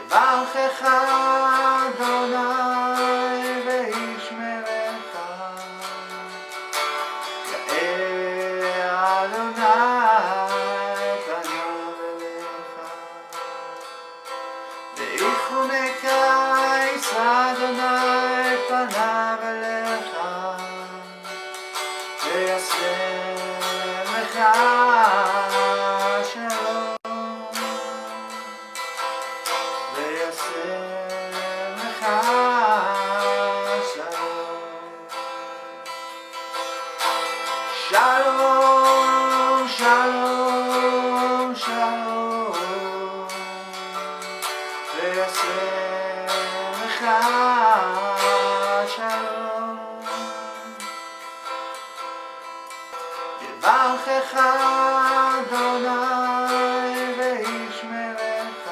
יברכך אדוני וישמרך, יאר אדוני פניו אליך, ויחונך יישא אדוני פניו אליך, וישם לך Shalom, shalom, shalom, v'yaseh lecha shalom. יברכך אדוני וישמרך,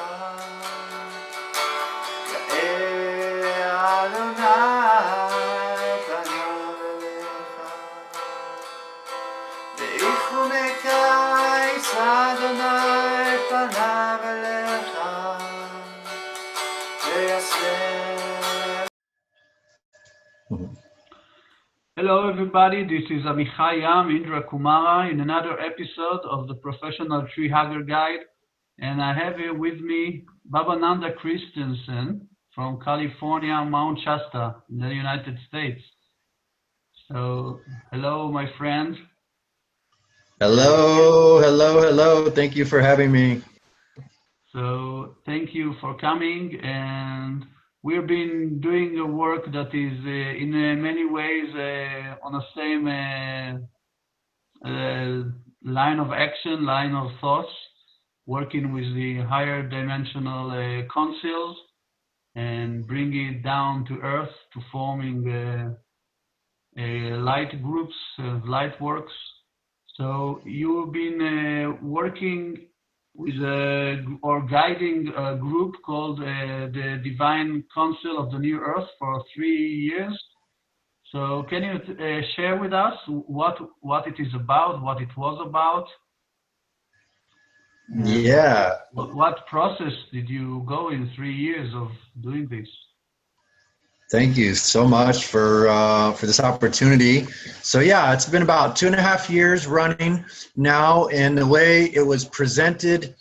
יאר אדוני פניו אליך, ויחונך יישא אדוני פניו אליך, וישם. Hello everybody, this is Amichai Am Kumara in another episode of the Professional Tree Hugger Guide, and I have here with me Babananda Christensen from California, Mount Shasta in the United States. So, hello my friend. Hello, hello, hello. Thank you for having me. So, thank you for coming, and we've been doing a work that is in many ways on the same line of action, line of thoughts, working with the higher dimensional councils and bringing it down to earth to forming light groups, light works. So you've been working with or guiding a group called the Divine Council of the New Earth for 3 years. So can you share with us what it is about, what it was about? Yeah. What process did you go in 3 years of doing this? Thank you so much for this opportunity. So yeah, it's been about 2.5 years running now, and the way it was presented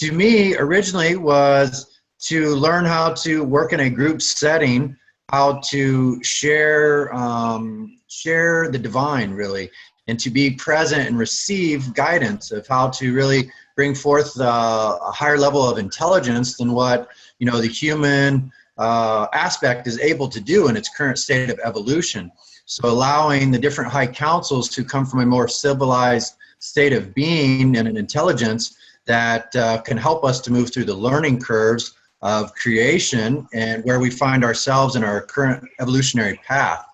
to me originally was to learn how to work in a group setting, how to share the divine really, and to be present and receive guidance of how to really bring forth a higher level of intelligence than what the human aspect is able to do in its current state of evolution. So allowing the different high councils to come from a more civilized state of being and an intelligence that can help us to move through the learning curves of creation and where we find ourselves in our current evolutionary path.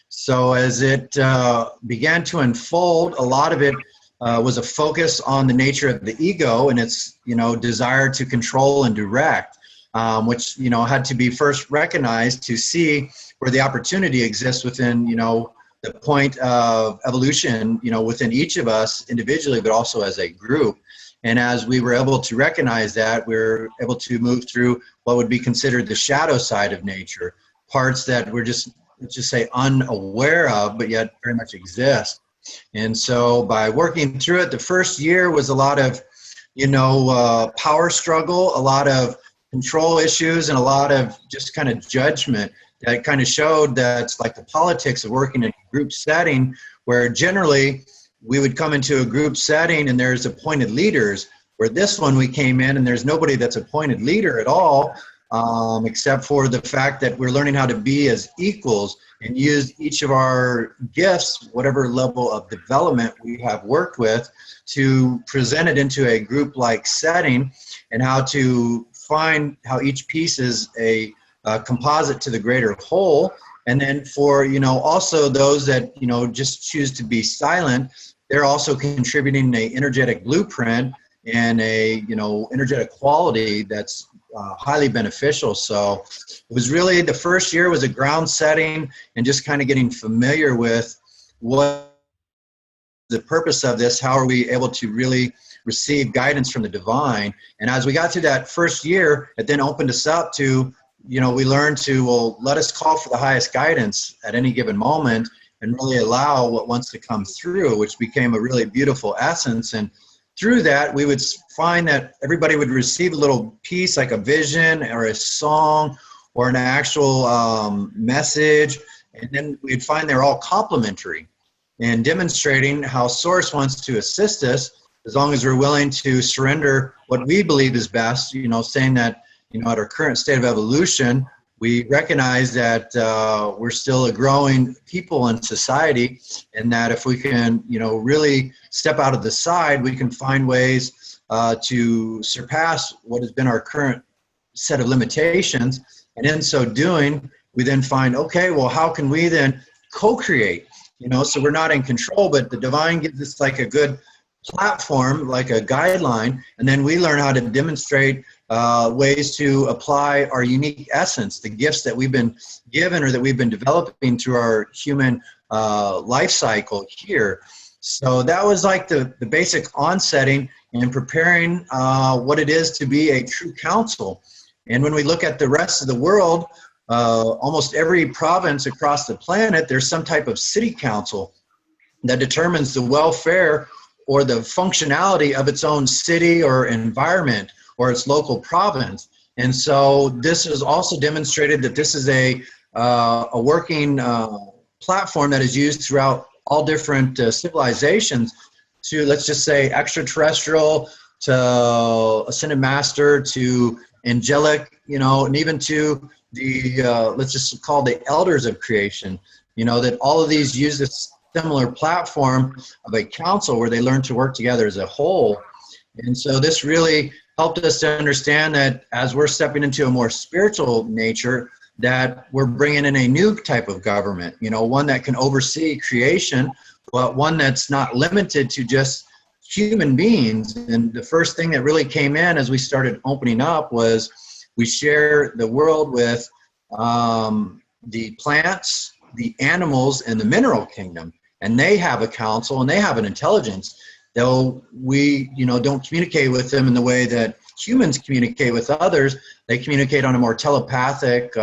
So as it began to unfold, a lot of it was a focus on the nature of the ego and its desire to control and direct. Which had to be first recognized to see where the opportunity exists within the point of evolution within each of us individually, but also as a group. And as we were able to recognize that, we were able to move through what would be considered the shadow side of nature, parts that we're just, let's just say, unaware of, but yet very much exist. And so by working through it, the first year was a lot of power struggle, a lot of control issues, and a lot of just kind of judgment that kind of showed that it's like the politics of working in a group setting, where generally we would come into a group setting and there's appointed leaders, where this one we came in and there's nobody that's appointed leader at all, except for the fact that we're learning how to be as equals and use each of our gifts, whatever level of development we have worked with, to present it into a group-like setting, and how to find how each piece is a composite to the greater whole. And then for also those that just choose to be silent, they're also contributing an energetic blueprint and a energetic quality that's highly beneficial. So it was really, the first year was a ground setting and just kind of getting familiar with what the purpose of this, how are we able to really receive guidance from the divine. And as we got through that first year, it then opened us up to, we learned to, well, let us call for the highest guidance at any given moment and really allow what wants to come through, which became a really beautiful essence. And through that, we would find that everybody would receive a little piece, like a vision or a song or an actual message. And then we'd find they're all complementary and demonstrating how Source wants to assist us as long as we're willing to surrender what we believe is best, saying that, at our current state of evolution, we recognize that we're still a growing people in society, and that if we can, really step out of the side, we can find ways to surpass what has been our current set of limitations. And in so doing, we then find, okay, well, how can we then co-create? So we're not in control, but the divine gives us like a good platform, like a guideline, and then we learn how to demonstrate ways to apply our unique essence, the gifts that we've been given or that we've been developing through our human life cycle here. So that was like the basic onsetting and preparing what it is to be a true council. And when we look at the rest of the world, almost every province across the planet, there's some type of city council that determines the welfare or the functionality of its own city or environment or its local province. And so this is also demonstrated that this is a working platform that is used throughout all different civilizations, to, let's just say, extraterrestrial, to ascended master, to angelic, and even to the, let's just call the elders of creation, that all of these use this similar platform of a council where they learn to work together as a whole. And so this really helped us to understand that as we're stepping into a more spiritual nature, that we're bringing in a new type of government, one that can oversee creation, but one that's not limited to just human beings. And the first thing that really came in as we started opening up was we share the world with the plants, the animals, and the mineral kingdom. And they have a council and they have an intelligence, though we, don't communicate with them in the way that humans communicate with others. They communicate on a more telepathic,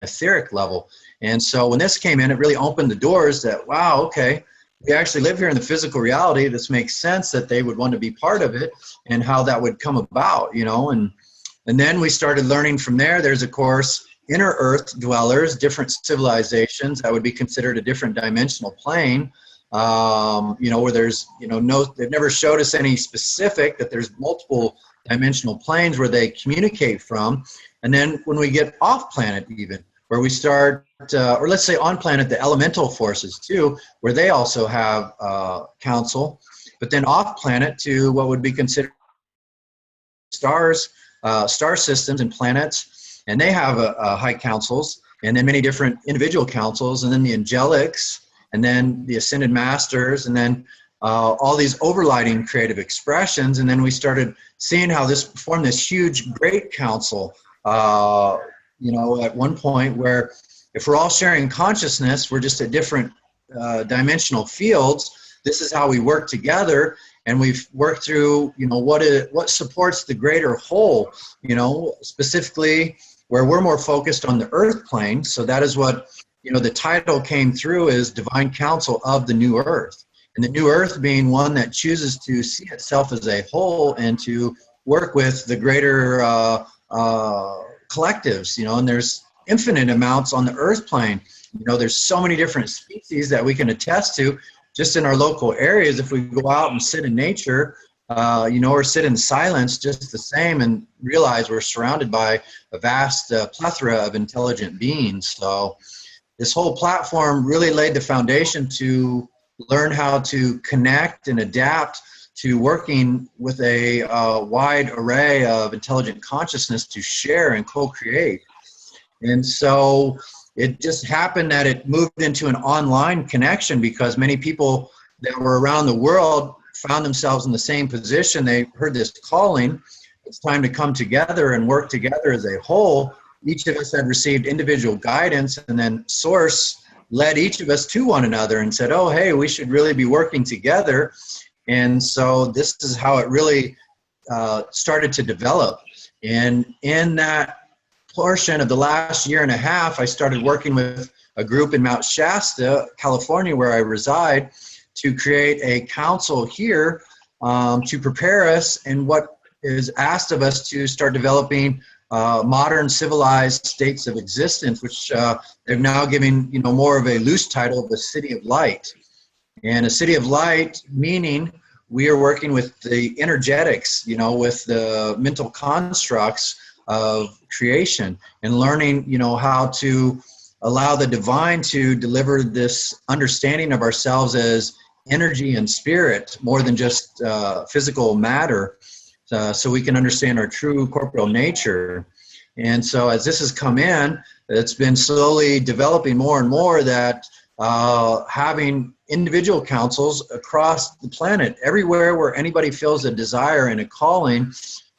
etheric level. And so when this came in, it really opened the doors that, wow, okay, we actually live here in the physical reality. This makes sense that they would want to be part of it and how that would come about, and then we started learning from there. There's, of course, inner earth dwellers, different civilizations that would be considered a different dimensional plane, where there's, they've never showed us any specific, that there's multiple dimensional planes where they communicate from. And then when we get off planet, even where we start, or let's say on planet, the elemental forces too, where they also have council, but then off planet to what would be considered stars, star systems and planets, and they have high councils, and then many different individual councils, and then the angelics, and then the ascended masters, and then all these overlighting creative expressions. And then we started seeing how this formed this huge great council, at one point, where if we're all sharing consciousness, we're just at different dimensional fields. This is how we work together, and we've worked through, what supports the greater whole, specifically where we're more focused on the earth plane. So that is what, the title came through, is Divine Council of the New Earth. And the New Earth being one that chooses to see itself as a whole and to work with the greater collectives, and there's infinite amounts on the earth plane. There's so many different species that we can attest to just in our local areas. If we go out and sit in nature, or sit in silence just the same, and realize we're surrounded by a vast plethora of intelligent beings. So this whole platform really laid the foundation to learn how to connect and adapt to working with a wide array of intelligent consciousness to share and co-create. And so it just happened that it moved into an online connection, because many people that were around the world found themselves in the same position. They heard this calling. It's time to come together and work together as a whole. Each of us had received individual guidance, and then Source led each of us to one another and said, oh, hey, we should really be working together. And so this is how it really started to develop. And in that portion of the last year and a half, I started working with a group in Mount Shasta, California, where I reside, to create a council here to prepare us in what is asked of us to start developing modern civilized states of existence, which they're now giving, you know, more of a loose title of the City of Light. And a City of Light, meaning we are working with the energetics, you know, with the mental constructs of creation, and learning, you know, how to allow the divine to deliver this understanding of ourselves as energy and spirit more than just physical matter, so we can understand our true corporeal nature. And so as this has come in, it's been slowly developing more and more that having individual councils across the planet, everywhere where anybody feels a desire and a calling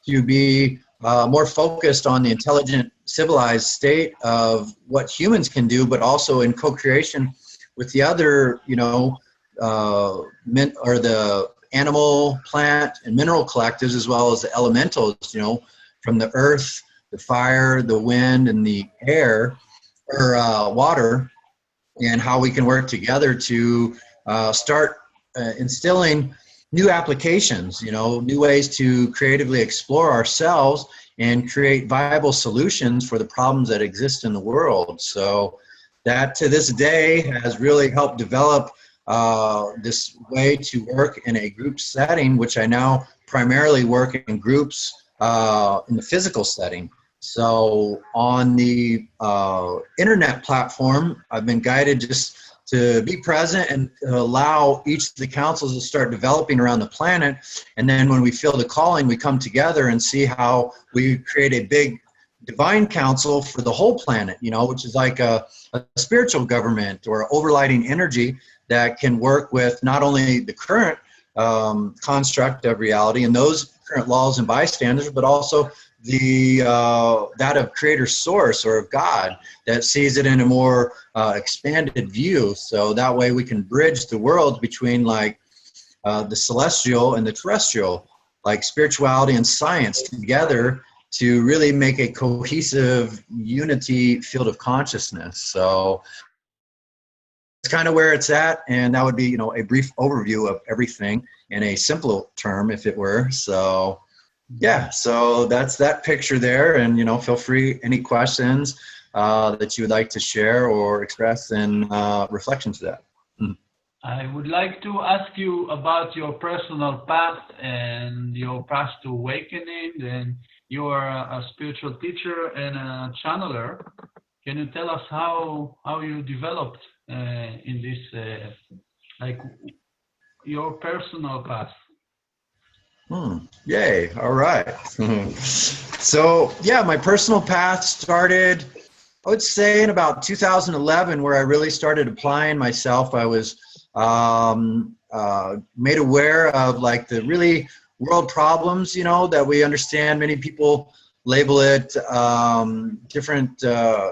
to be more focused on the intelligent, civilized state of what humans can do, but also in co-creation with the other, you know, or the animal, plant, and mineral collectives, as well as the elementals, you know, from the earth, the fire, the wind, and the air, or water, and how we can work together to start instilling new applications, you know, new ways to creatively explore ourselves and create viable solutions for the problems that exist in the world. So that to this day has really helped develop this way to work in a group setting, which I now primarily work in groups in the physical setting. So on the internet platform, I've been guided just to be present and allow each of the councils to start developing around the planet. And then when we feel the calling, we come together and see how we create a big divine council for the whole planet, you know, which is like a spiritual government or overlighting energy that can work with not only the current construct of reality and those current laws and bystanders, but also the that of creator source or of God that sees it in a more expanded view. So that way we can bridge the world between like the celestial and the terrestrial, like spirituality and science together to really make a cohesive unity field of consciousness. So it's kind of where it's at, and that would be, you know, a brief overview of everything in a simple term, if it were. So yeah, so that's that picture there, and, you know, feel free, any questions that you would like to share or express in reflection to that. I would like to ask you about your personal path and your path to awakening. And you are a spiritual teacher and a channeler. Can you tell us how you developed in this, like your personal path? Yay, all right. So yeah, my personal path started, I would say, in about 2011, where I really started applying myself. I was made aware of like the really world problems, you know, that we understand. Many people label it different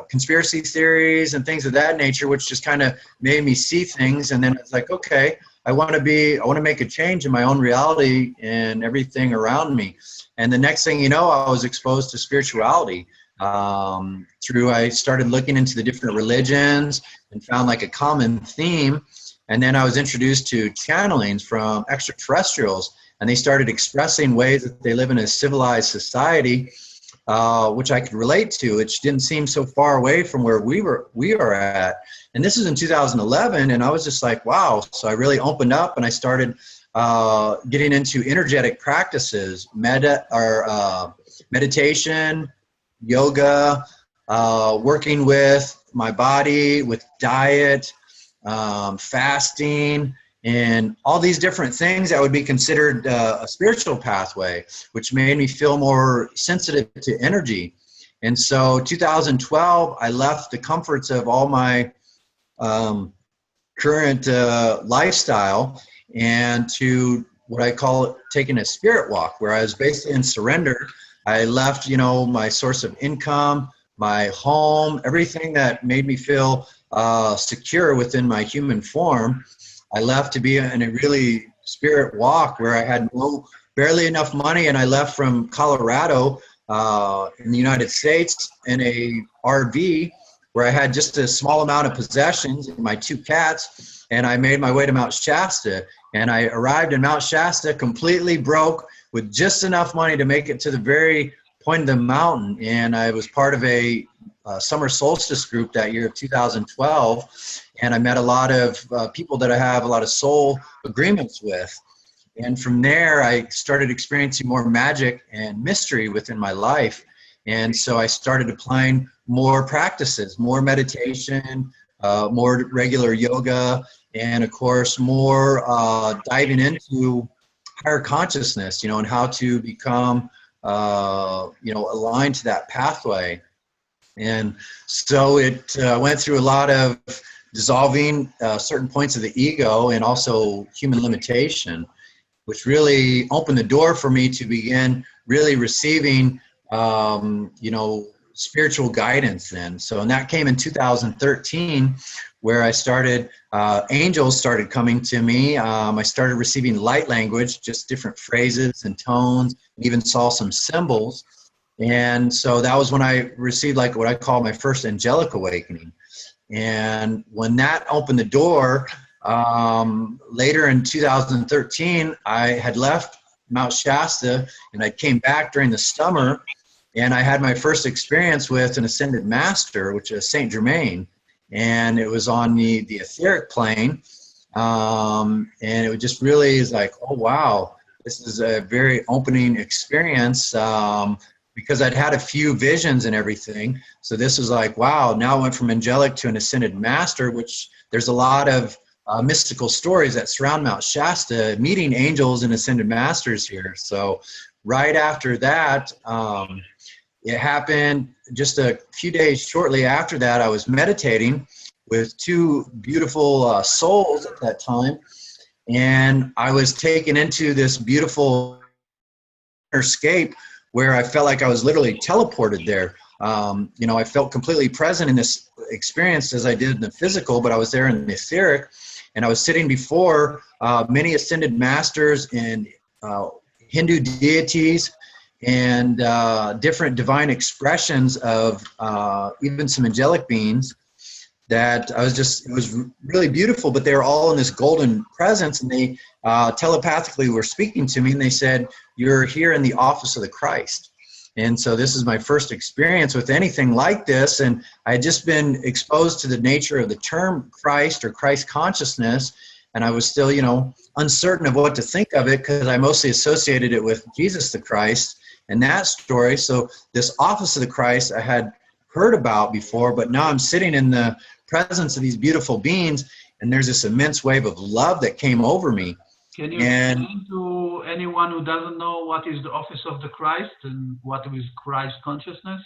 conspiracy theories and things of that nature, which just kind of made me see things. And then it's like, okay, I want to make a change in my own reality and everything around me. And the next thing you know, I was exposed to spirituality. I started looking into the different religions and found like a common theme. And then I was introduced to channelings from extraterrestrials, and they started expressing ways that they live in a civilized society, which I could relate to, which didn't seem so far away from where we are at. And this is in 2011, and I was just like, wow. So I really opened up, and I started getting into energetic practices, meditation, yoga, working with my body, with diet, fasting, and all these different things that would be considered a spiritual pathway, which made me feel more sensitive to energy. And so 2012, I left the comforts of all my current lifestyle and to what I call taking a spirit walk, where I was basically in surrender. I left, you know, my source of income, my home, everything that made me feel secure within my human form. I left to be in a really spirit walk where I had barely enough money, and I left from Colorado in the United States in a RV where I had just a small amount of possessions, my 2 cats, and I made my way to Mount Shasta. And I arrived in Mount Shasta completely broke with just enough money to make it to the very point of the mountain. And I was part of a summer solstice group that year of 2012. And I met a lot of people that I have a lot of soul agreements with. And from there, I started experiencing more magic and mystery within my life. And so I started applying more practices, more meditation, more regular yoga, and of course, more diving into higher consciousness, you know, and how to become, you know, aligned to that pathway. And so it went through a lot of dissolving certain points of the ego and also human limitation, which really opened the door for me to begin really receiving, you know, spiritual guidance then. So, and that came in 2013, where I started, angels started coming to me. I started receiving light language, just different phrases and tones, even saw some symbols. And so that was when I received like what I call my first angelic awakening. And when that opened the door, later in 2013, I had left Mount Shasta and I came back during the summer, and I had my first experience with an ascended master, which is Saint Germain. And it was on the etheric plane. And it was just really is like, oh, wow, this is a very opening experience, because I'd had a few visions and everything. So this was like, wow, now I went from angelic to an ascended master, which there's a lot of mystical stories that surround Mount Shasta, meeting angels and ascended masters here. So right after that, it happened just a few days shortly after that. I was meditating with 2 beautiful souls at that time, and I was taken into this beautiful escape where I felt like I was literally teleported there. You know, I felt completely present in this experience as I did in the physical, but I was there in the etheric, and I was sitting before many ascended masters and Hindu deities and different divine expressions of even some angelic beings that I was just, it was really beautiful, but they were all in this golden presence, and they telepathically were speaking to me, and they said, "You're here in the office of the Christ." And so this is my first experience with anything like this, and I had just been exposed to the nature of the term Christ or Christ consciousness, and I was still, you know, uncertain of what to think of it because I mostly associated it with Jesus the Christ and that story. So this office of the Christ I had heard about before, but now I'm sitting in the presence of these beautiful beings, and there's this immense wave of love that came over me. Can you explain to anyone who doesn't know what is the office of the Christ and what is Christ consciousness?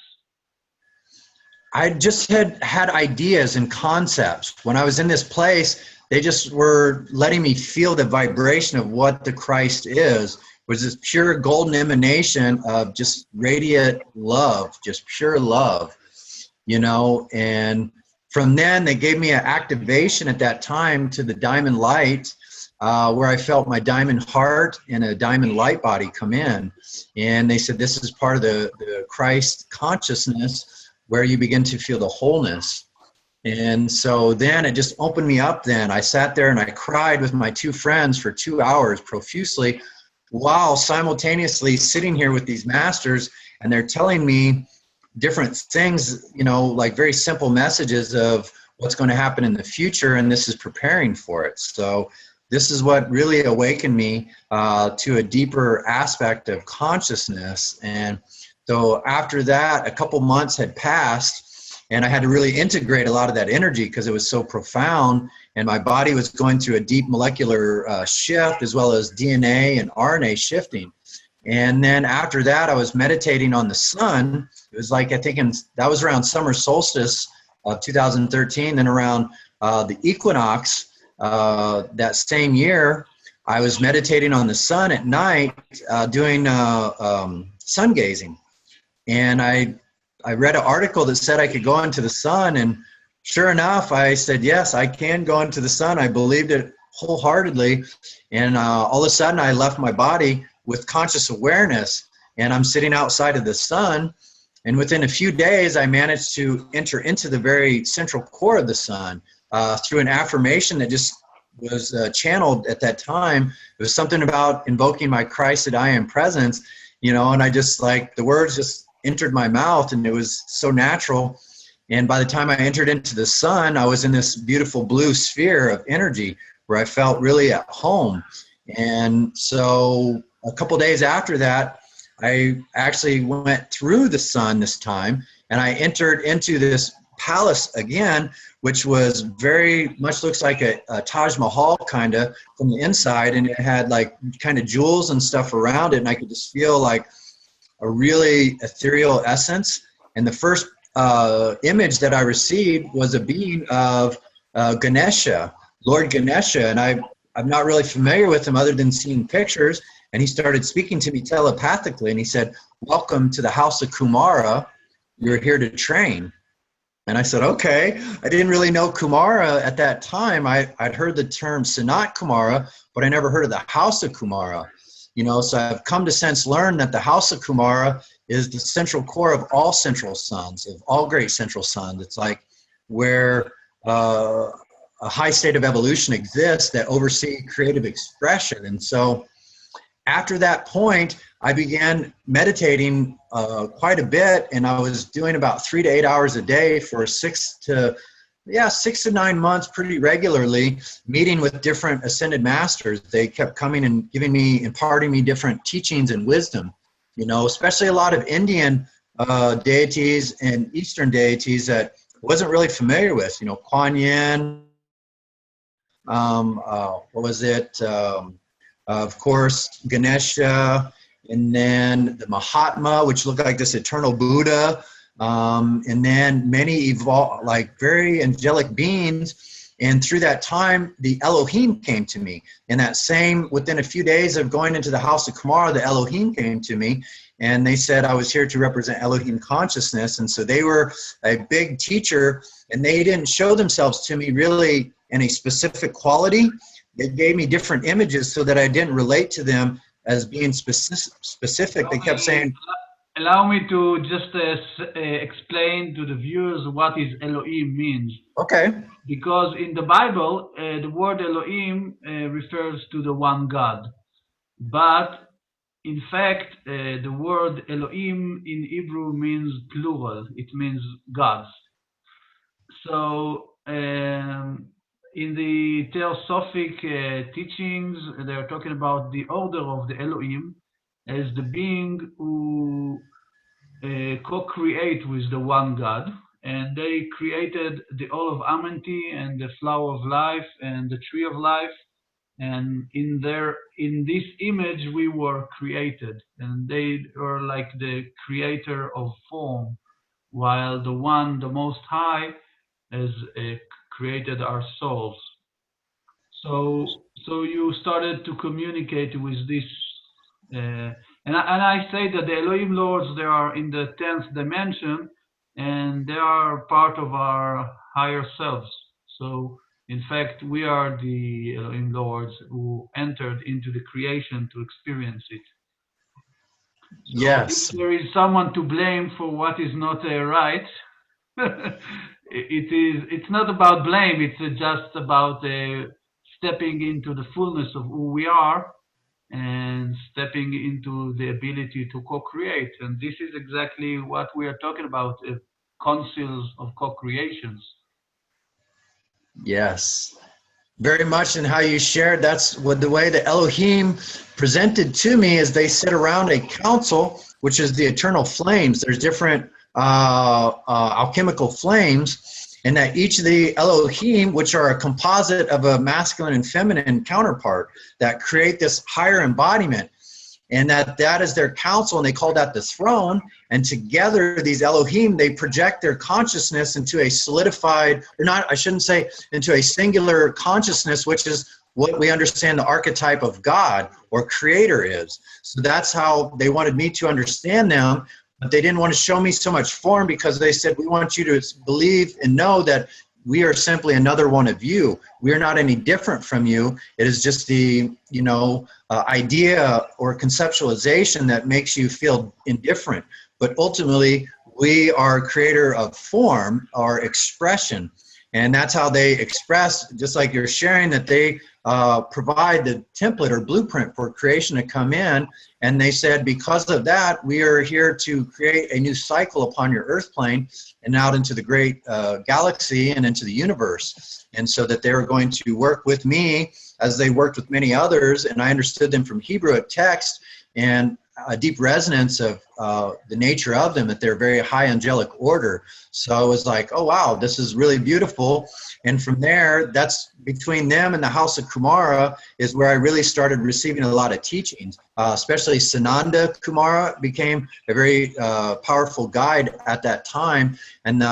I just had ideas and concepts. When I was in this place, they just were letting me feel the vibration of what the Christ is, was this pure golden emanation of just radiant love, just pure love, you know. And from then they gave me an activation at that time to the diamond light, where I felt my diamond heart and a diamond light body come in. And they said, this is part of the Christ consciousness where you begin to feel the wholeness. And so then it just opened me up then. I sat there and I cried with my 2 friends for 2 hours profusely, while simultaneously sitting here with these masters, and they're telling me different things, you know, like very simple messages of what's going to happen in the future, and this is preparing for it. So this is what really awakened me to a deeper aspect of consciousness. And so after that, a couple months had passed, and I had to really integrate a lot of that energy because it was so profound, and my body was going through a deep molecular shift, as well as DNA and RNA shifting. And then after that, I was meditating on the sun. It was like, I think that was around summer solstice of 2013. Then around the equinox that same year, I was meditating on the sun at night, doing sun gazing. And I read an article that said I could go into the sun, and sure enough, I said, yes, I can go into the sun. I believed it wholeheartedly. And all of a sudden I left my body with conscious awareness, and I'm sitting outside of the sun. And within a few days, I managed to enter into the very central core of the sun through an affirmation that just was channeled at that time. It was something about invoking my Christ that I am presence, you know, and I just like the words just entered my mouth, and it was so natural. And by the time I entered into the sun, I was in this beautiful blue sphere of energy where I felt really at home. And so a couple days after that, I actually went through the sun this time, and I entered into this palace again, which was very much looks like a Taj Mahal kind of from the inside, and it had like kind of jewels and stuff around it, and I could just feel like a really ethereal essence. And the first image that I received was a being of Ganesha, Lord Ganesha, and I'm not really familiar with him other than seeing pictures. And he started speaking to me telepathically, and he said, "Welcome to the house of Kumara. You're here to train." And I said, okay. I didn't really know Kumara at that time. I'd heard the term Sanatkumara, but I never heard of the house of Kumara. You know, so I've come to since learn that the house of Kumara is the central core of all central suns, of all great central suns. It's like where a high state of evolution exists that oversee creative expression. And so after that point, I began meditating quite a bit, and I was doing about 3 to 8 hours a day for 6 to 9 months pretty regularly, meeting with different ascended masters. They kept coming and giving me, imparting me different teachings and wisdom, you know, especially a lot of Indian deities and Eastern deities that I wasn't really familiar with, you know, Kuan Yin, what was it? Of course, Ganesha, and then the Mahatma, which looked like this eternal Buddha, and then many like very angelic beings. And through that time, the Elohim came to me. And that same, within a few days of going into the house of Kumara, the Elohim came to me, and they said I was here to represent Elohim consciousness. And so they were a big teacher, and they didn't show themselves to me really in a specific quality. They gave me different images so that I didn't relate to them as being specific. They kept saying, allow me to just explain to the viewers what is Elohim means. Okay. Because in the Bible, the word Elohim refers to the one God. But in fact, the word Elohim in Hebrew means plural. It means gods. So in the Theosophic teachings, they are talking about the order of the Elohim as the being who co-create with the one God, and they created the all of Amenti and the flower of life and the tree of life, and in this image we were created, and they are like the creator of form, while the one, the Most High, has created our souls. So you started to communicate with this, and I say that the Elohim Lords, they are in the 10th dimension, and they are part of our higher selves. So in fact, we are the Elohim Lords who entered into the creation to experience it. So yes. if there is someone to blame for what is not right, it's not about blame. It's just about stepping into the fullness of who we are and stepping into the ability to co-create. And this is exactly what we are talking about, councils of co-creations. Yes. Very much in how you shared, that's what the way the Elohim presented to me is they sit around a council, which is the eternal flames. There's different alchemical flames, and that each of the Elohim, which are a composite of a masculine and feminine counterpart, that create this higher embodiment, and that is their council, and they call that the throne. And together, these Elohim, they project their consciousness into a solidified, or not, I shouldn't say, into a singular consciousness, which is what we understand the archetype of God or creator is. So that's how they wanted me to understand them, but they didn't want to show me so much form, because they said, we want you to believe and know that we are simply another one of you. We are not any different from you. It is just the, idea or conceptualization that makes you feel indifferent. But ultimately, we are creator of form or expression. And that's how they express, just like you're sharing, that they provide the template or blueprint for creation to come in. And they said, because of that, we are here to create a new cycle upon your earth plane and out into the great galaxy and into the universe. And so that they were going to work with me as they worked with many others. And I understood them from Hebrew text and a deep resonance of the nature of them, that they're very high angelic order. So I was like, oh, wow, this is really beautiful. And from there, that's between them and the House of Kumara is where I really started receiving a lot of teachings, especially Sanatkumara Kumara became a very powerful guide at that time. And,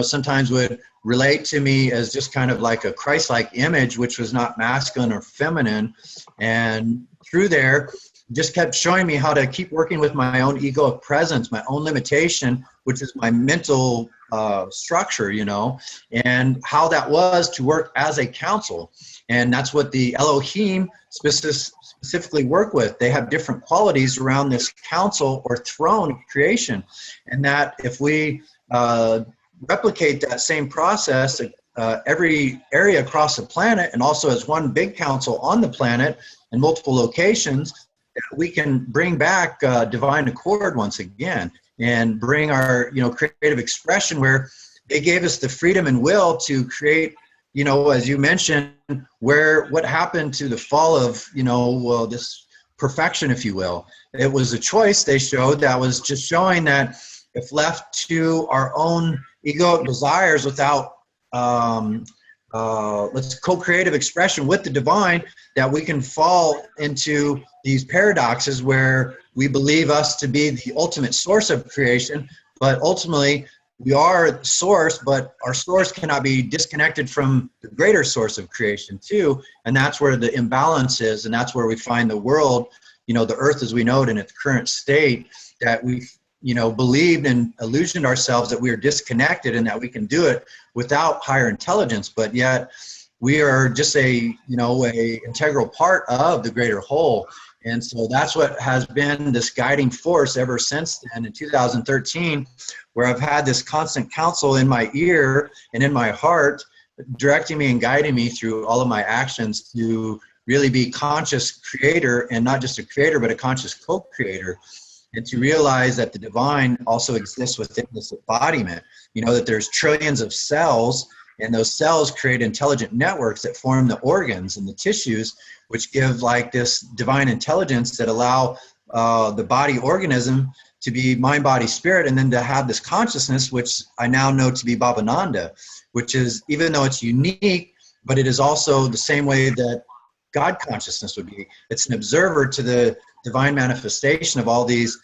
sometimes would relate to me as just kind of like a Christ-like image, which was not masculine or feminine. And through there, just kept showing me how to keep working with my own egoic presence, my own limitation, which is my mental structure, and how that was to work as a council. And that's what the Elohim specifically work with. They have different qualities around this council or throne of creation. And that if we replicate that same process, every area across the planet, and also as one big council on the planet in multiple locations, we can bring back divine accord once again and bring our, creative expression, where they gave us the freedom and will to create, as you mentioned, what happened to the fall of, this perfection, if you will. It was a choice they showed that was just showing that if left to our own egoic desires without co-creative expression with the divine, that we can fall into these paradoxes where we believe us to be the ultimate source of creation, but ultimately we are source, but our source cannot be disconnected from the greater source of creation too. And that's where the imbalance is, and that's where we find the world, the earth as we know it in its current state, that we've believed and illusioned ourselves that we are disconnected and that we can do it without higher intelligence, but yet we are just a integral part of the greater whole. And so that's what has been this guiding force ever since then in 2013, where I've had this constant counsel in my ear and in my heart, directing me and guiding me through all of my actions to really be conscious creator, and not just a creator, but a conscious co-creator. And to realize that the divine also exists within this embodiment. That there's trillions of cells, and those cells create intelligent networks that form the organs and the tissues, which give like this divine intelligence that allow the body organism to be mind, body, spirit, and then to have this consciousness, which I now know to be Babananda, which is, even though it's unique, but it is also the same way that God consciousness would be. It's an observer to the divine manifestation of all these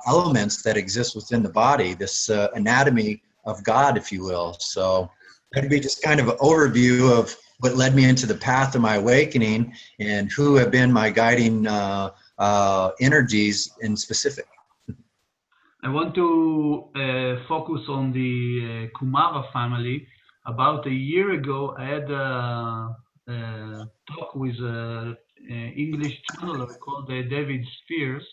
elements that exist within the body, this anatomy of God, if you will. So that'd be just kind of an overview of what led me into the path of my awakening and who have been my guiding energies in specific. I want to focus on the Kumara family. About a year ago, I had a talk with an English channeler called David Spears,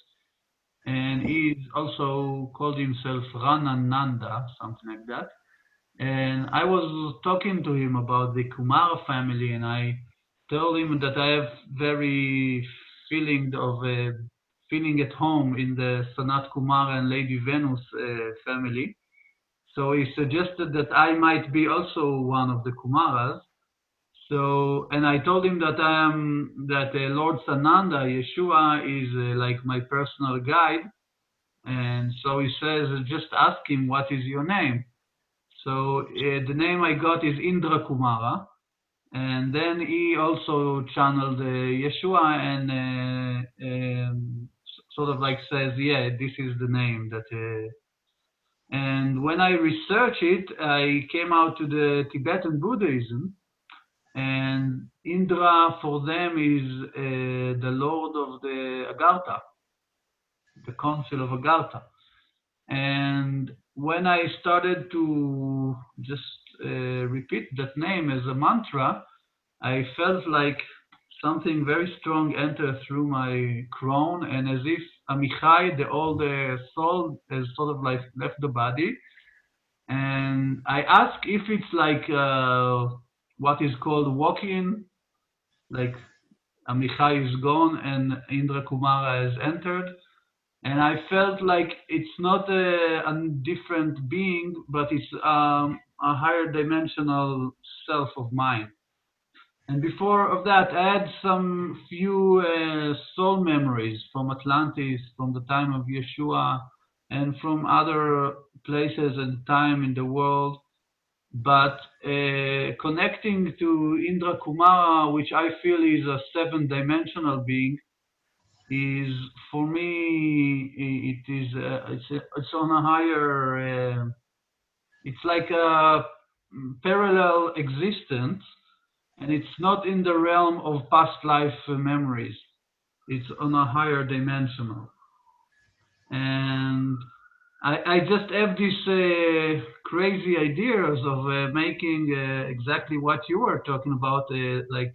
and he also called himself Ranananda, something like that. And I was talking to him about the Kumara family, and I told him that I have very feeling at home in the Sanatkumara and Lady Venus family. So he suggested that I might be also one of the Kumaras. So, and I told him that Lord Sananda, Yeshua, is like my personal guide. And so he says, just ask him, what is your name? So the name I got is Indra Kumara. And then he also channeled Yeshua and sort of like says, yeah, this is the name that. And when I researched it, I came out to the Tibetan Buddhism. And Indra for them is the Lord of the Agartha, the Council of Agartha. And when I started to just repeat that name as a mantra, I felt like something very strong entered through my crown, and as if Amichai, the old soul, has sort of like left the body. And I asked if it's like what is called walk-in, like Amichai is gone and Indra Kumara has entered. And I felt like it's not a different being, but it's a higher dimensional self of mine. And before of that, I had some few soul memories from Atlantis, from the time of Yeshua, and from other places and time in the world. But connecting to Indra Kumara, which I feel is a seven-dimensional being, is for me it's on a higher. It's like a parallel existence, and it's not in the realm of past life memories. It's on a higher dimensional. And I just have these crazy ideas of making exactly what you were talking about, like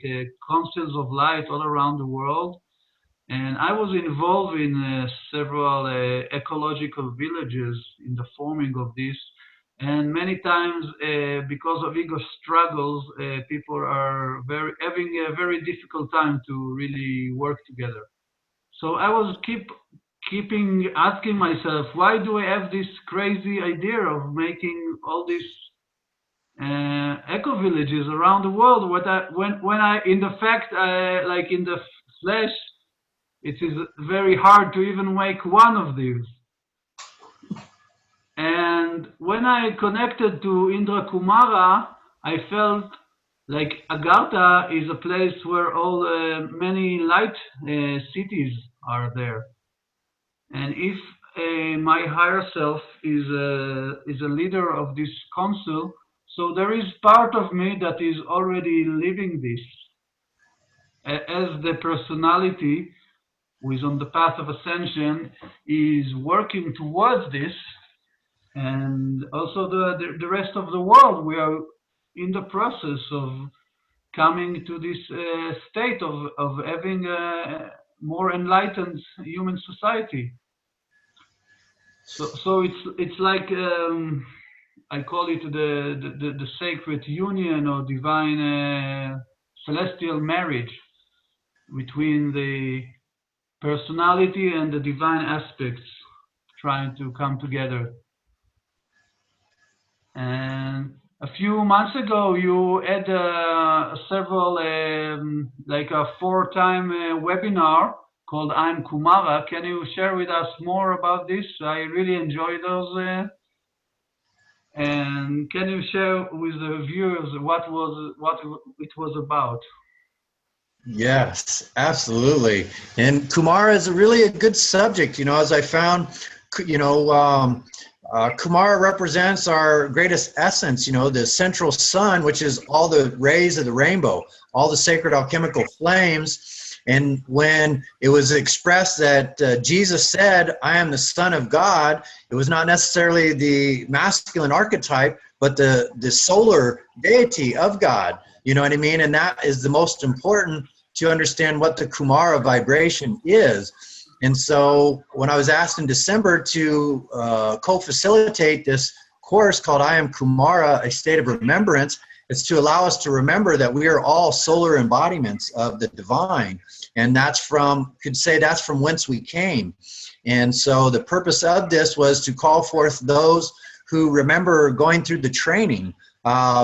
councils of light all around the world. And I was involved in several ecological villages in the forming of this. And many times, because of ego struggles, people are having a very difficult time to really work together. So I was keeping asking myself, why do I have this crazy idea of making all these eco villages around the world? When I, in the fact, like in the flesh, it is very hard to even make one of these. And when I connected to Indra Kumara, I felt like Agartha is a place where all many light cities are there. And if my higher self is a leader of this council, so there is part of me that is already living this as the personality who is on the path of ascension is working towards this. And also the rest of the world, we are in the process of coming to this state of having a more enlightened human society. So it's like I call it the sacred union or divine celestial marriage between the personality and the divine aspects trying to come together. And a few months ago, you had several, like a 4-time webinar called Am Kumara. Can you share with us more about this? I really enjoy those. And can you share with the viewers what it was about? Yes, absolutely. And Kumara is really a good subject. You know, as I found, you know, Kumara represents our greatest essence, you know, the central sun, which is all the rays of the rainbow, all the sacred alchemical flames. And when it was expressed that Jesus said, I am the Son of God, it was not necessarily the masculine archetype, but the solar deity of God. You know what I mean? And that is the most important to understand what the Kumara vibration is. And so when I was asked in December to co-facilitate this course called I Am Kumara, a state of remembrance, it's to allow us to remember that we are all solar embodiments of the divine. And that's from, could say that's from whence we came. And so the purpose of this was to call forth those who remember going through the training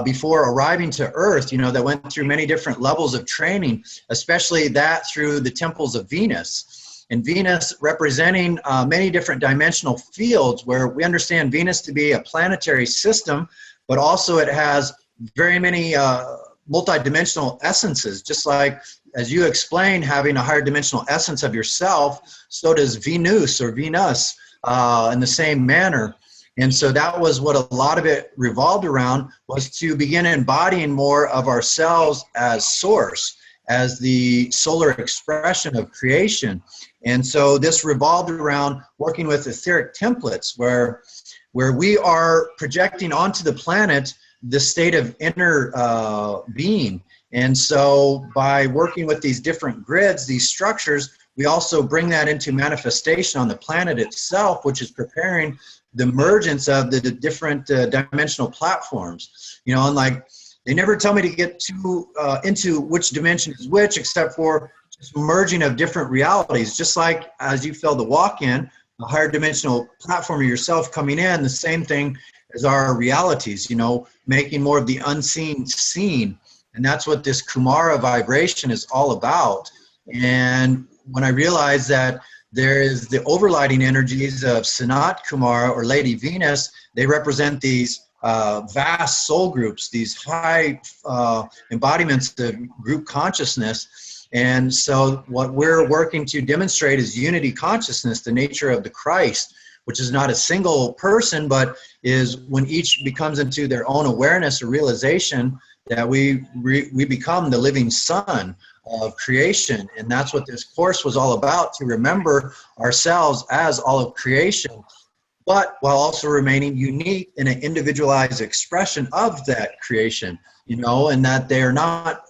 before arriving to Earth, you know, that went through many different levels of training, especially that through the temples of Venus. And Venus representing many different dimensional fields where we understand Venus to be a planetary system, but also it has very many multidimensional essences, just like, as you explained, having a higher dimensional essence of yourself, so does Venus or Venus in the same manner. And so that was what a lot of it revolved around, was to begin embodying more of ourselves as source, as the solar expression of creation. And so this revolved around working with etheric templates, where where we are projecting onto the planet the state of inner being. And so by working with these different grids, these structures, we also bring that into manifestation on the planet itself, which is preparing the emergence of the different dimensional platforms. You know, and like, they never tell me to get too into which dimension is which, except for just merging of different realities. Just like as you feel the walk-in, a higher dimensional platform of yourself coming in, the same thing as our realities, you know, making more of the unseen seen. And that's what this Kumara vibration is all about. And when I realized that there is the overlighting energies of Sanatkumara or Lady Venus, they represent these vast soul groups, these high embodiments of group consciousness. And so what we're working to demonstrate is unity consciousness, the nature of the Christ, which is not a single person, but is when each becomes into their own awareness or realization that we become the living son of creation. And that's what this course was all about, to remember ourselves as all of creation, but while also remaining unique in an individualized expression of that creation, you know, and that they are not,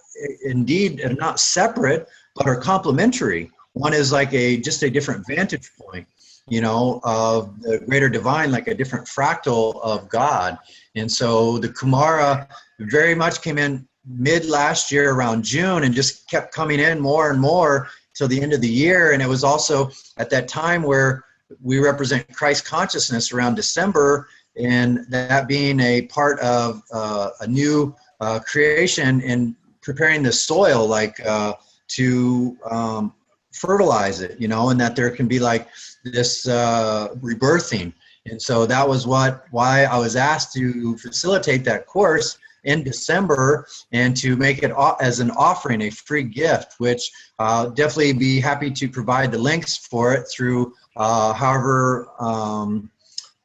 indeed, are not separate, but are complementary. One is like just a different vantage point, you know, of the greater divine, like a different fractal of God. And so the Kumara very much came in mid last year around June and just kept coming in more and more till the end of the year. And it was also at that time where we represent Christ consciousness around December, and that being a part of a new creation and preparing the soil, like to fertilize it, you know, and that there can be like this rebirthing. And so that was why I was asked to facilitate that course in December and to make it as an offering, a free gift, which I'll definitely be happy to provide the links for it through however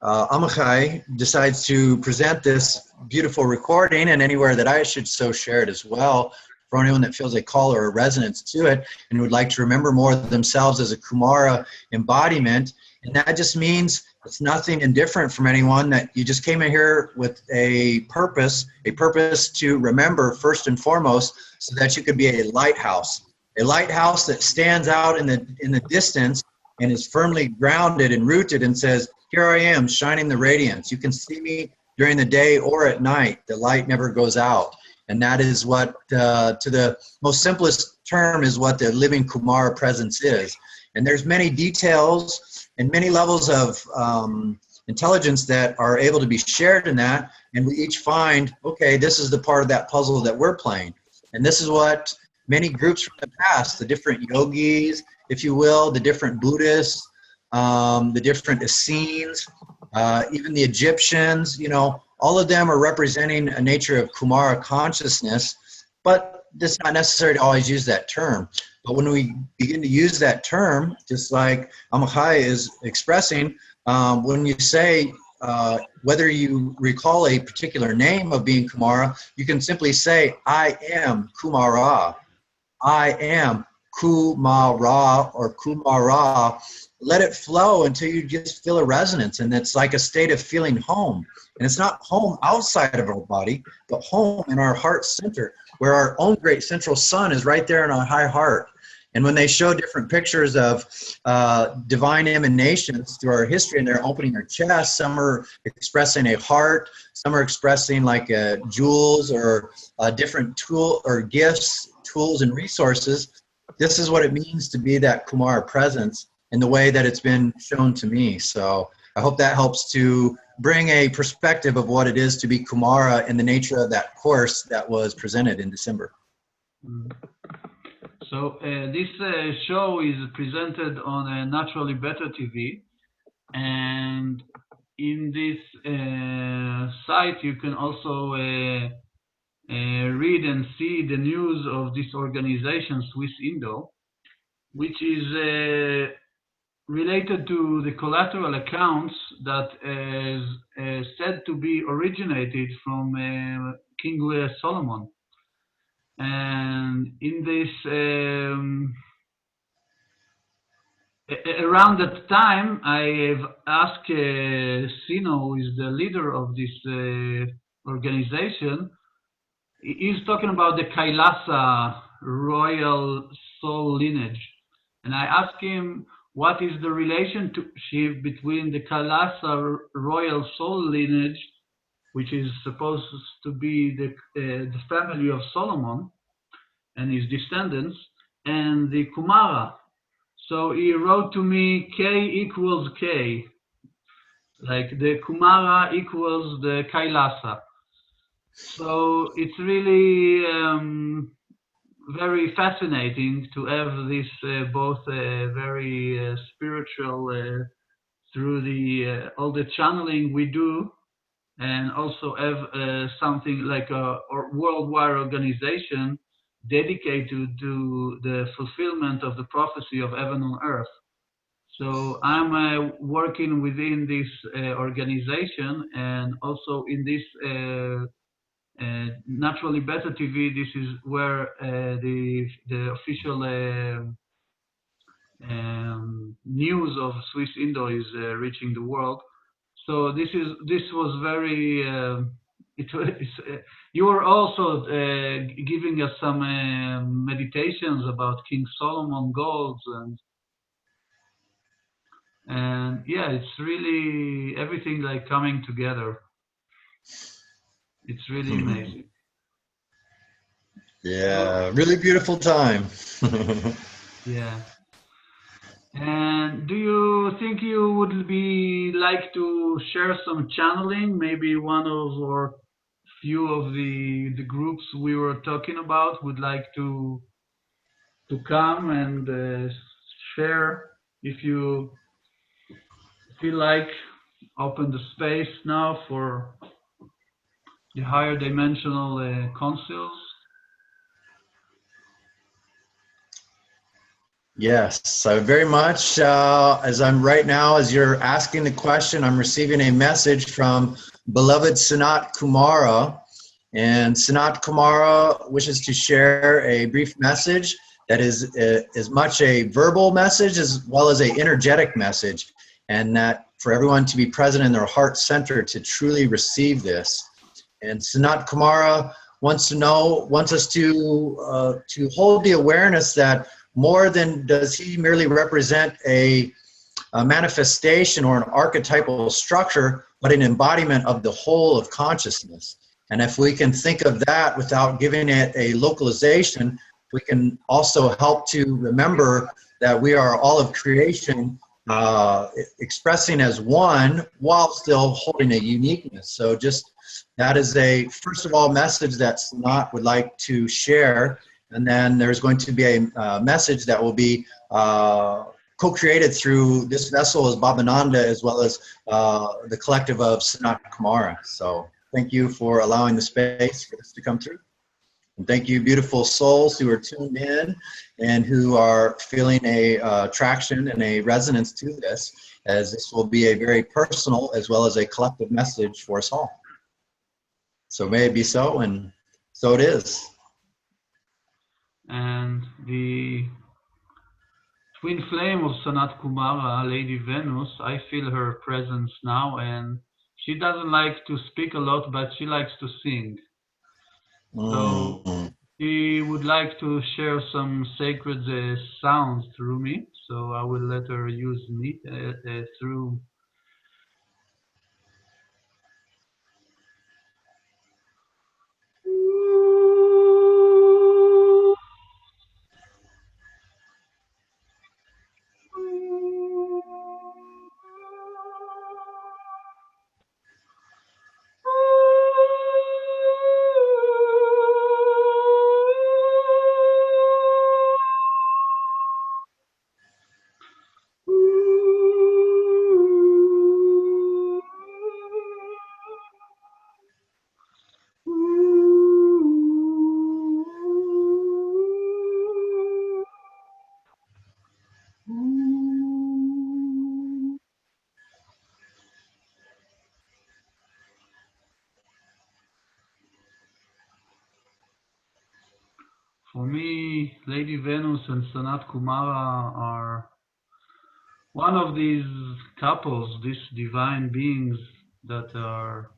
Amichai decides to present this beautiful recording, and anywhere that I should so share it as well, for anyone that feels a call or a resonance to it and would like to remember more of themselves as a Kumara embodiment. And that just means it's nothing indifferent from anyone, that you just came in here with a purpose to remember first and foremost, so that you could be a lighthouse that stands out in the distance and is firmly grounded and rooted and says, here I am shining the radiance. You can see me during the day or at night. The light never goes out. And that is what, to the most simplest term, is what the living Kumara presence is. And there's many details and many levels of intelligence that are able to be shared in that. And we each find, okay, this is the part of that puzzle that we're playing. And this is what many groups from the past, the different yogis, if you will, the different Buddhists, the different Essenes, even the Egyptians, you know, all of them are representing a nature of Kumara consciousness, but it's not necessary to always use that term. But when we begin to use that term, just like Amichai is expressing, when you say, whether you recall a particular name of being Kumara, you can simply say, I am Kumara. I am Kumara or Kumara. Let it flow until you just feel a resonance, and it's like a state of feeling home. And it's not home outside of our body, but home in our heart center, where our own great central sun is right there in our high heart. And when they show different pictures of divine emanations through our history, and they're opening their chest, some are expressing a heart, some are expressing like jewels or different tool or gifts, tools and resources. This is what it means to be that Kumara presence in the way that it's been shown to me. So I hope that helps to bring a perspective of what it is to be Kumara in the nature of that course that was presented in December. So this show is presented on Naturally Better TV, and in this site you can also read and see the news of this organization, Swiss Indo, which is related to the collateral accounts that is said to be originated from King Solomon. And in this around that time, I've asked Sino, who is the leader of this organization. He's talking about the Kailasa royal soul lineage. And I asked him what is the relationship between the Kailasa royal soul lineage, which is supposed to be the family of Solomon and his descendants, and the Kumara. So he wrote to me K equals K, like the Kumara equals the Kailasa. So it's really very fascinating to have this both very spiritual through the all the channeling we do, and also have something like a worldwide organization dedicated to the fulfillment of the prophecy of heaven on earth. So I'm working within this organization, and also in this Naturally Better TV. This is where the official news of Swiss Indo is reaching the world. So this was very. You were also giving us some meditations about King Solomon goals, and yeah, it's really everything like coming together. It's really amazing. Yeah, really beautiful time. Yeah. And do you think you would be like to share some channeling? Maybe one of or few of the groups we were talking about would like to come and share. If you feel like, open the space now for the higher dimensional councils. Yes, so very much. As I'm right now, as you're asking the question, I'm receiving a message from beloved Sanat Kumara. And Sanat Kumara wishes to share a brief message that is as much a verbal message as well as an energetic message. And that for everyone to be present in their heart center to truly receive this. And Sanat Kumara wants us to hold the awareness that more than does he merely represent a manifestation or an archetypal structure, but an embodiment of the whole of consciousness. And if we can think of that without giving it a localization, we can also help to remember that we are all of creation expressing as one while still holding a uniqueness. So just that is a, first of all, message that Sanat would like to share. And then there's going to be a message that will be co-created through this vessel as Babananda, as well as the collective of Sanatkumara. So thank you for allowing the space for this to come through. And thank you, beautiful souls who are tuned in and who are feeling a attraction and a resonance to this, as this will be a very personal as well as a collective message for us all. So may it be so, and so it is. And the twin flame of Sanatkumara, Lady Venus, I feel her presence now, and she doesn't like to speak a lot, but she likes to sing. So she would like to share some sacred sounds through me, so I will let her use me through. For me, Lady Venus and Sanatkumara are one of these couples, these divine beings that are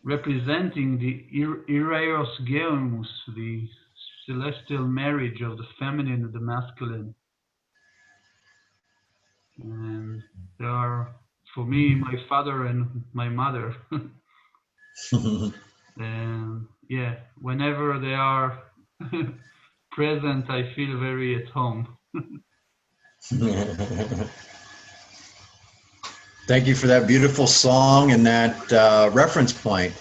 representing the Eros Geumus, the celestial marriage of the feminine and the masculine. And they are, for me, my father and my mother. And yeah, whenever they are present, I feel very at home. Thank you for that beautiful song and that reference point.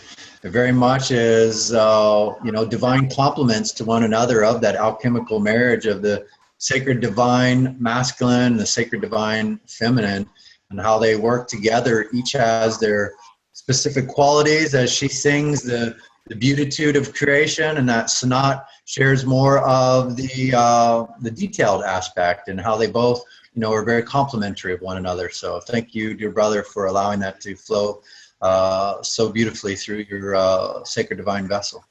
It very much is, divine complements to one another of that alchemical marriage of the sacred divine masculine, the sacred divine feminine, and how they work together. Each has their specific qualities. As she sings the beatitude of creation, and that Sanat shares more of the detailed aspect, and how they both are very complementary of one another. So thank you, dear brother, for allowing that to flow so beautifully through your sacred divine vessel.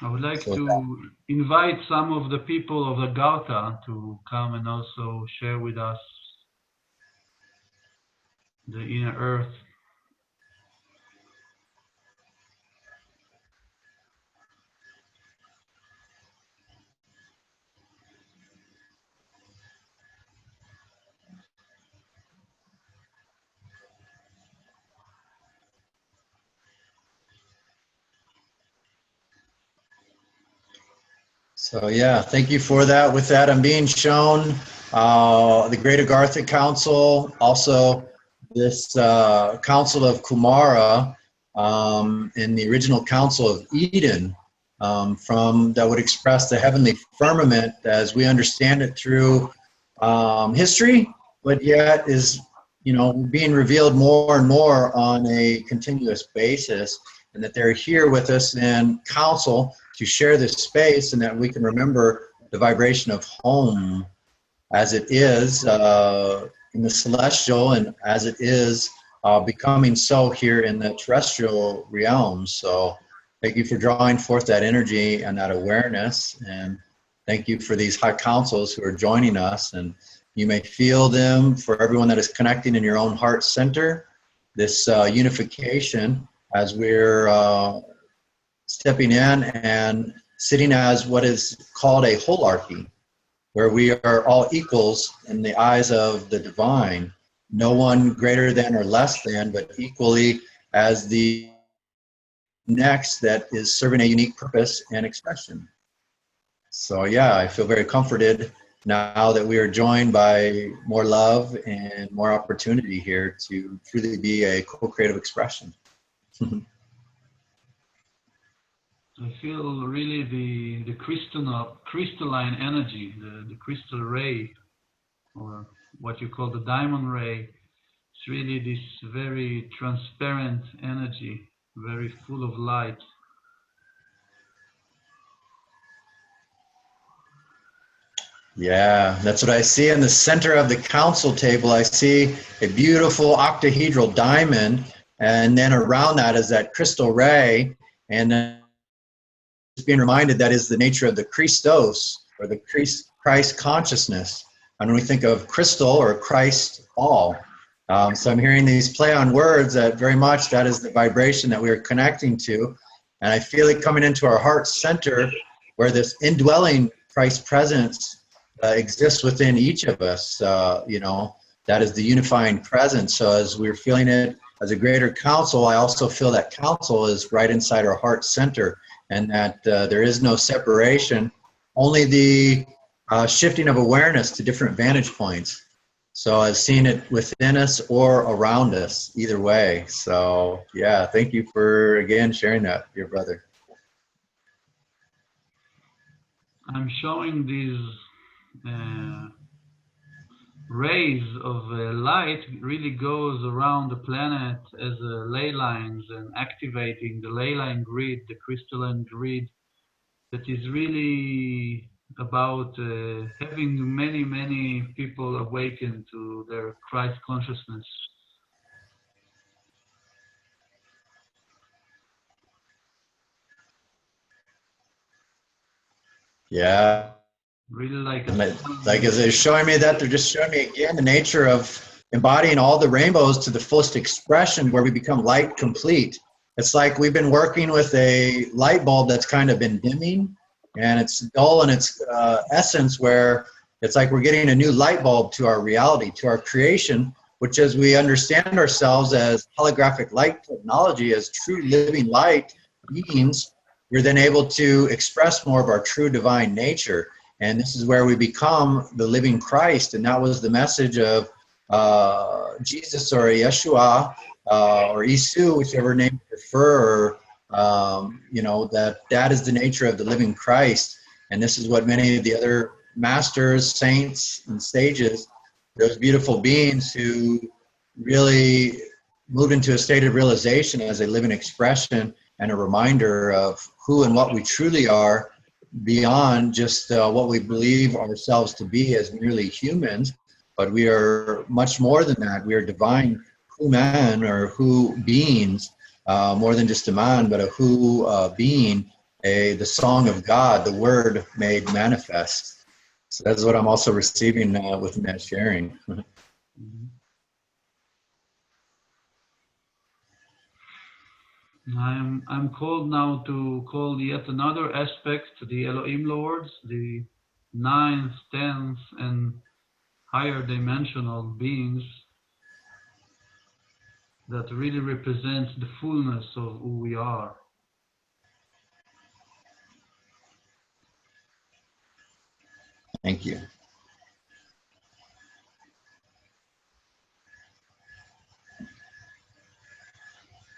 I would like to invite some of the people of Agartha to come and also share with us the inner earth. So yeah, thank you for that. With that, I'm being shown the Great Agartha Council, also this Council of Kumara, in the original Council of Eden, from that would express the heavenly firmament as we understand it through history, but yet is being revealed more and more on a continuous basis, and that they're here with us in council to share this space, and that we can remember the vibration of home as it is in the celestial, and as it is becoming so here in the terrestrial realm. So thank you for drawing forth that energy and that awareness, and thank you for these high councils who are joining us. And you may feel them for everyone that is connecting in your own heart center, this unification as we're stepping in and sitting as what is called a holarchy, where we are all equals in the eyes of the divine, no one greater than or less than, but equally as the next that is serving a unique purpose and expression. So yeah, I feel very comforted now that we are joined by more love and more opportunity here to truly be a co-creative expression. I feel really the crystalline energy, the crystal ray, or what you call the diamond ray. It's really this very transparent energy, very full of light. Yeah, that's what I see in the center of the council table. I see a beautiful octahedral diamond, and then around that is that crystal ray, and then just being reminded that is the nature of the Christos, or the Christ consciousness. And when we think of crystal or Christ all, so I'm hearing these play on words that very much that is the vibration that we are connecting to, and I feel it coming into our heart center, where this indwelling Christ presence exists within each of us. That is the unifying presence. So as we're feeling it as a greater council, I also feel that council is right inside our heart center, and that there is no separation, only the shifting of awareness to different vantage points. So I've seen it within us or around us, either way. So yeah, thank you for, again, sharing that, dear brother. I'm showing these rays of light really goes around the planet as ley lines, and activating the ley line grid, the crystalline grid, that is really about having many people awaken to their Christ consciousness. Yeah. Really like And like as they're showing me that, they're just showing me again the nature of embodying all the rainbows to the fullest expression where we become light complete. It's like we've been working with a light bulb that's kind of been dimming, and it's dull in its essence, where it's like we're getting a new light bulb to our reality, to our creation, which as we understand ourselves as holographic light technology, as true living light beings, we're then able to express more of our true divine nature. And this is where we become the living Christ. And that was the message of Jesus or Yeshua or Isu, whichever name you prefer, you know, that is the nature of the living Christ. And this is what many of the other masters, saints, and sages, those beautiful beings who really moved into a state of realization as a living expression and a reminder of who and what we truly are, beyond just what we believe ourselves to be as merely humans, but we are much more than that. We are divine who man, or who beings, more than just a man, but a who being, the song of God, the word made manifest. So that's what I'm also receiving with that sharing. I'm called now to call yet another aspect, the Elohim Lords, the ninth, 10th, and higher dimensional beings that really represent the fullness of who we are. Thank you.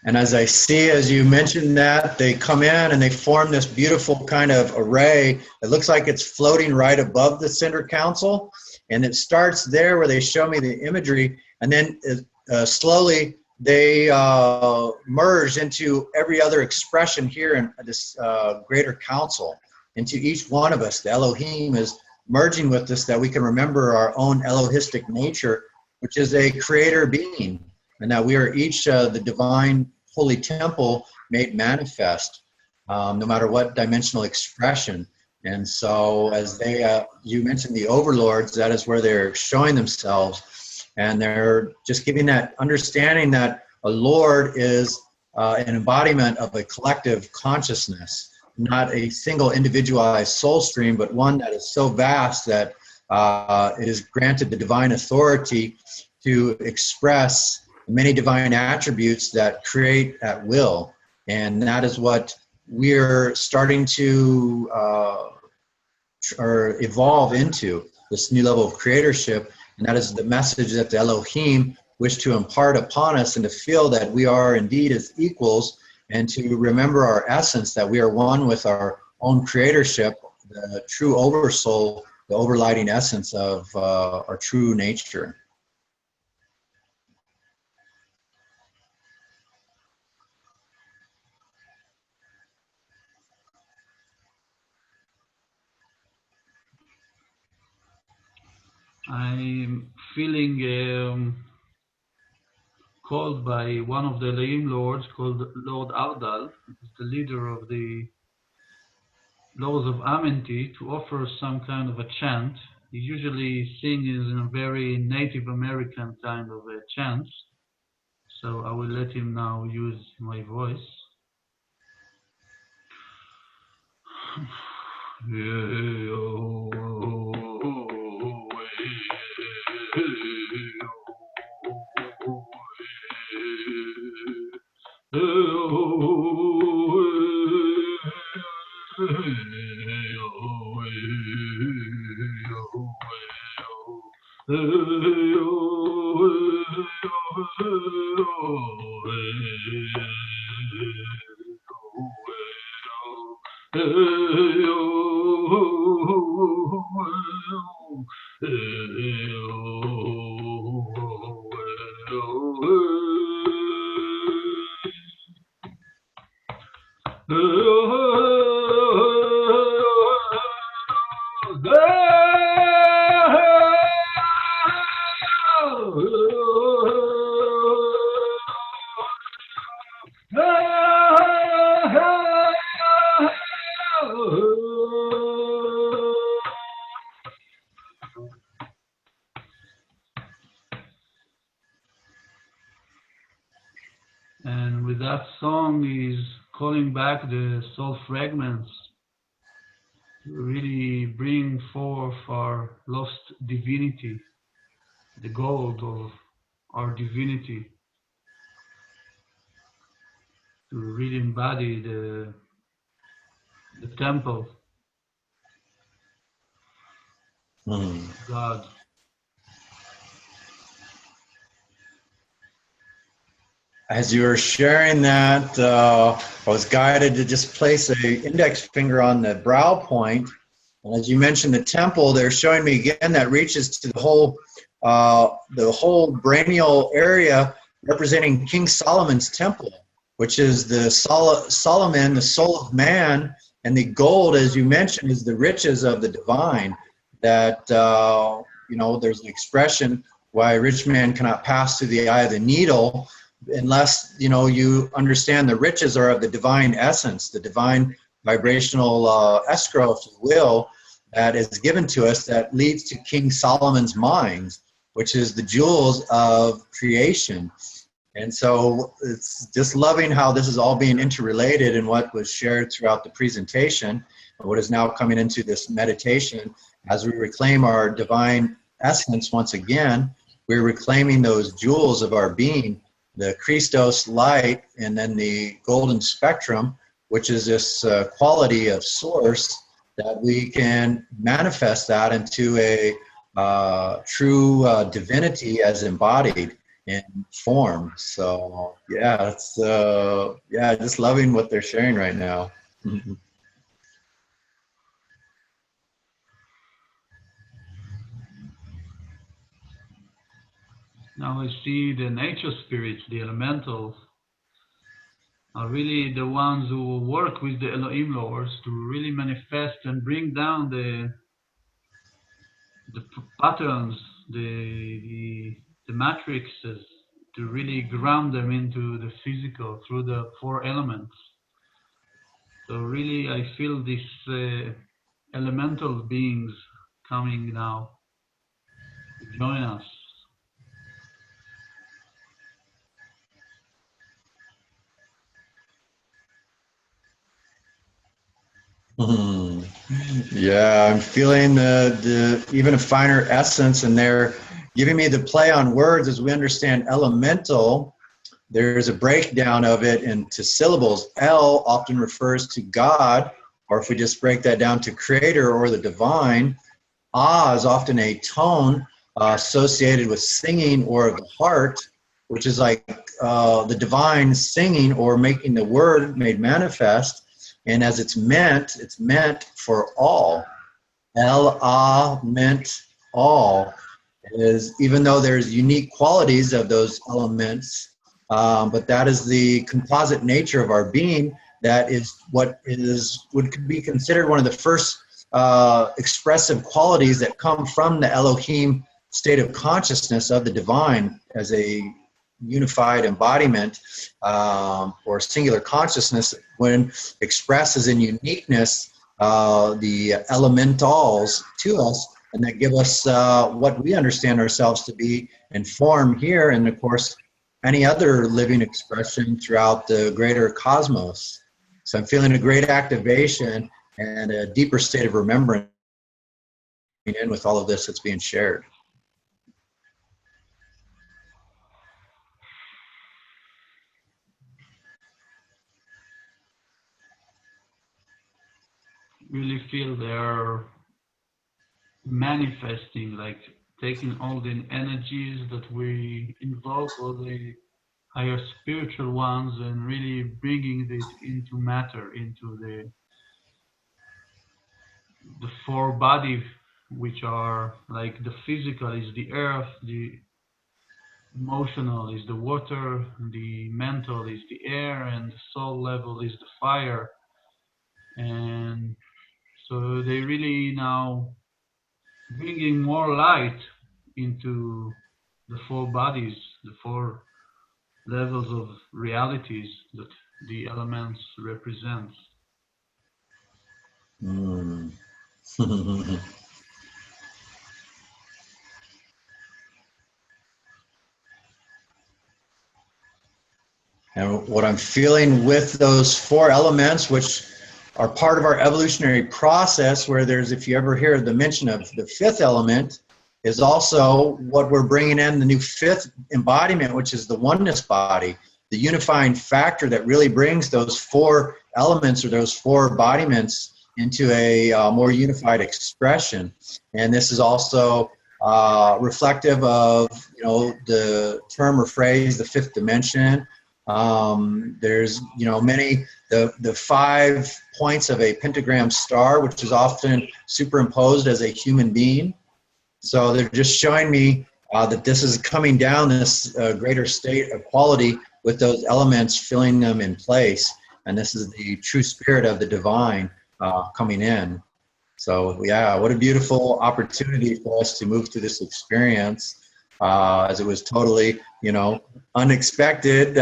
And as I see, as you mentioned that, they come in and they form this beautiful kind of array. It looks like it's floating right above the center council. And it starts there where they show me the imagery. And then slowly they merge into every other expression here in this greater council. Into each one of us, the Elohim is merging with us, that we can remember our own Elohistic nature, which is a creator being. And that we are each the divine holy temple made manifest, no matter what dimensional expression. And so as they, you mentioned the overlords, that is where they're showing themselves. And they're just giving that understanding that a Lord is an embodiment of a collective consciousness, not a single individualized soul stream, but one that is so vast that it is granted the divine authority to express many divine attributes that create at will. And that is what we're starting to or evolve into, this new level of creatorship. And that is the message that the Elohim wish to impart upon us, and to feel that we are indeed as equals, and to remember our essence, that we are one with our own creatorship, the true oversoul, the overlighting essence of our true nature. I'm feeling called by one of the Elohim Lords, called Lord Ardal, the leader of the Lords of Amenti, to offer some kind of a chant. He usually sings in a very Native American kind of a chant, so I will let him now use my voice. with that song is calling back the soul fragments to really bring forth our lost divinity, the gold of our divinity, to really embody the temple, God. As you were sharing that, I was guided to just place an index finger on the brow point. And as you mentioned, the temple, they're showing me again that reaches to the whole brainial area representing King Solomon's temple, which is the Solomon, the soul of man, and the gold, as you mentioned, is the riches of the divine. That there's an expression why a rich man cannot pass through the eye of the needle unless you understand the riches are of the divine essence, the divine vibrational escrow, if you will, that is given to us that leads to King Solomon's mind, which is the jewels of creation. And so it's just loving how this is all being interrelated in what was shared throughout the presentation, and what is now coming into this meditation. As we reclaim our divine essence once again, we're reclaiming those jewels of our being, the Christos light, and then the golden spectrum, which is this quality of source that we can manifest that into a true divinity as embodied in form. So yeah, it's just loving what they're sharing right now. Now I see the nature spirits, the elementals, are really the ones who work with the Elohim Lords to really manifest and bring down the patterns, the matrices, to really ground them into the physical through the 4 elements. So really I feel these elemental beings coming now to join us. Yeah, I'm feeling the even a finer essence, and they're giving me the play on words. As we understand elemental, there's a breakdown of it into syllables. El often refers to God, or if we just break that down to creator or the divine. Ah is often a tone associated with singing or of the heart, which is like the divine singing or making the word made manifest. And as it's meant for all. El-ah meant all. Is even though there's unique qualities of those elements, but that is the composite nature of our being. That is what would be considered one of the first expressive qualities that come from the Elohim state of consciousness of the divine as a unified embodiment or singular consciousness, when expressed as in uniqueness, the elementals to us, and that give us what we understand ourselves to be in form here, and of course any other living expression throughout the greater cosmos. So I'm feeling a great activation and a deeper state of remembrance in with all of this that's being shared. Really feel they're manifesting, like taking all the energies that we invoke, all the higher spiritual ones, and really bringing it into matter, into the 4 bodies, which are like the physical is the earth, the emotional is the water, the mental is the air, and the soul level is the fire. And so they really now bringing more light into the 4 bodies, the 4 levels of realities that the elements represent. And what I'm feeling with those four elements, which are part of our evolutionary process, where there's, if you ever hear the mention of the fifth element, is also what we're bringing in, the new fifth embodiment, which is the oneness body, the unifying factor that really brings those four elements or those four embodiments into a more unified expression. And this is also reflective of, you know, the term or phrase, the fifth dimension. There's, you know, many, the 5 points of a pentagram star, which is often superimposed as a human being. So they're just showing me that this is coming down, this greater state of quality with those elements filling them in place. And this is the true spirit of the divine coming in. So yeah, what a beautiful opportunity for us to move through this experience, as it was totally, you know, unexpected,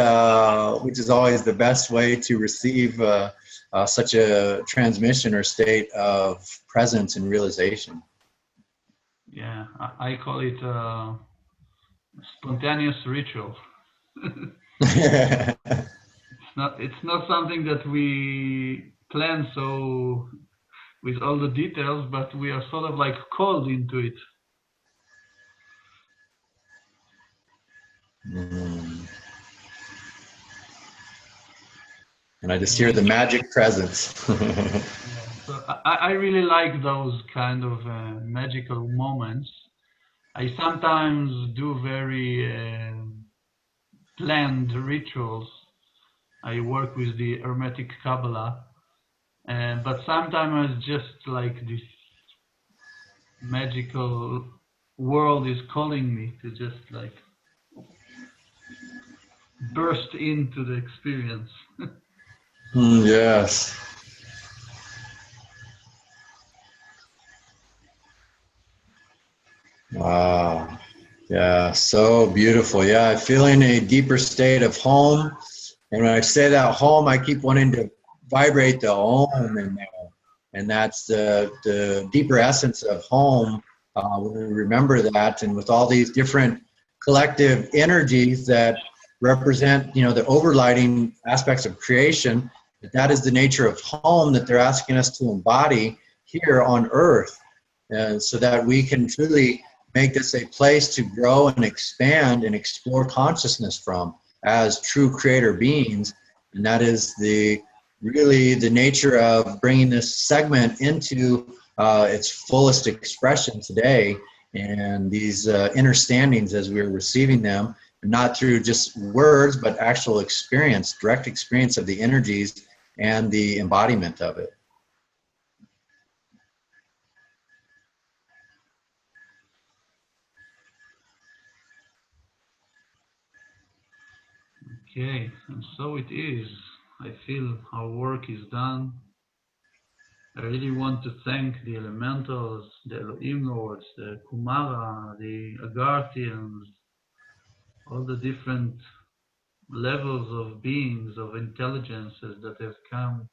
which is always the best way to receive such a transmission or state of presence and realization. Yeah, I call it spontaneous ritual. It's not something that we plan so with all the details, but we are sort of like called into it. And I just hear the magic presence. Yeah, so I really like those kind of magical moments. I sometimes do very planned rituals. I work with the Hermetic Kabbalah, but sometimes it's just like this magical world is calling me to just like burst into the experience. Yes. Wow. Yeah, so beautiful. Yeah, I'm feeling a deeper state of home. And when I say that home, I keep wanting to vibrate the home in there. And that's the deeper essence of home. When we remember that, and with all these different collective energies that represent, you know, the overlighting aspects of creation, that is the nature of home that they're asking us to embody here on earth. And so that we can truly make this a place to grow and expand and explore consciousness from as true creator beings. And that is really the nature of bringing this segment into its fullest expression today, and these understandings as we're receiving them, not through just words, but actual experience, direct experience of the energies and the embodiment of it. Okay, and so it is. I feel our work is done. I really want to thank the elementals, the Elohim Lords, the Kumara, the Agarthians, all the different levels of beings, of intelligences that have come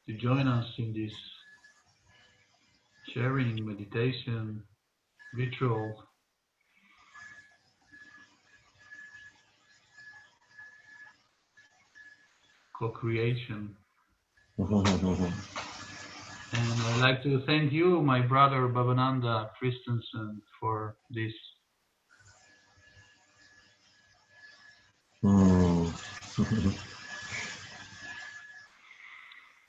to join us in this sharing, meditation, ritual. Co-creation. And I'd like to thank you, my brother Babananda Christensen, for this.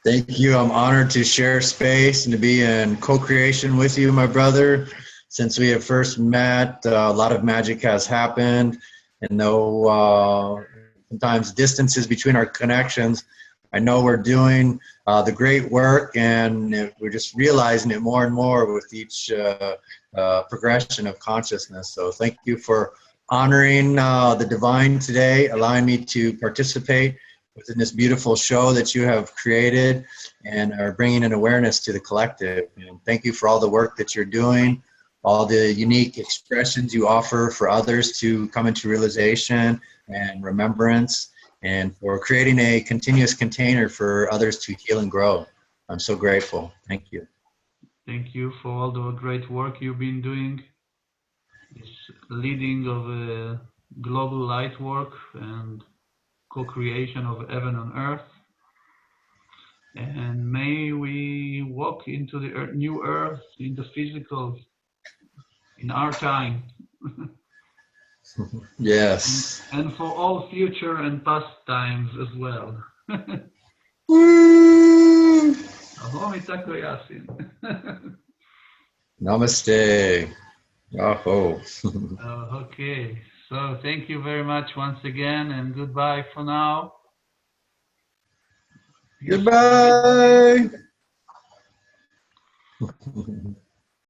Thank you. I'm honored to share space and to be in co-creation with you, my brother. Since we have first met, a lot of magic has happened, and though sometimes distances between our connections, I know we're doing the great work, and we're just realizing it more and more with each progression of consciousness. So thank you for honoring the divine today, allowing me to participate within this beautiful show that you have created and are bringing an awareness to the collective. And thank you for all the work that you're doing, all the unique expressions you offer for others to come into realization and remembrance, and for creating a continuous container for others to heal and grow. I'm so grateful. Thank you. Thank you for all the great work you've been doing. This leading of a global light work, and co-creation of heaven and earth. And may we walk into the new earth, in the physical, in our time. Yes. And for all future and past times as well. Woo! Namaste. Oh. Okay, so thank you very much once again, and goodbye for now. Goodbye.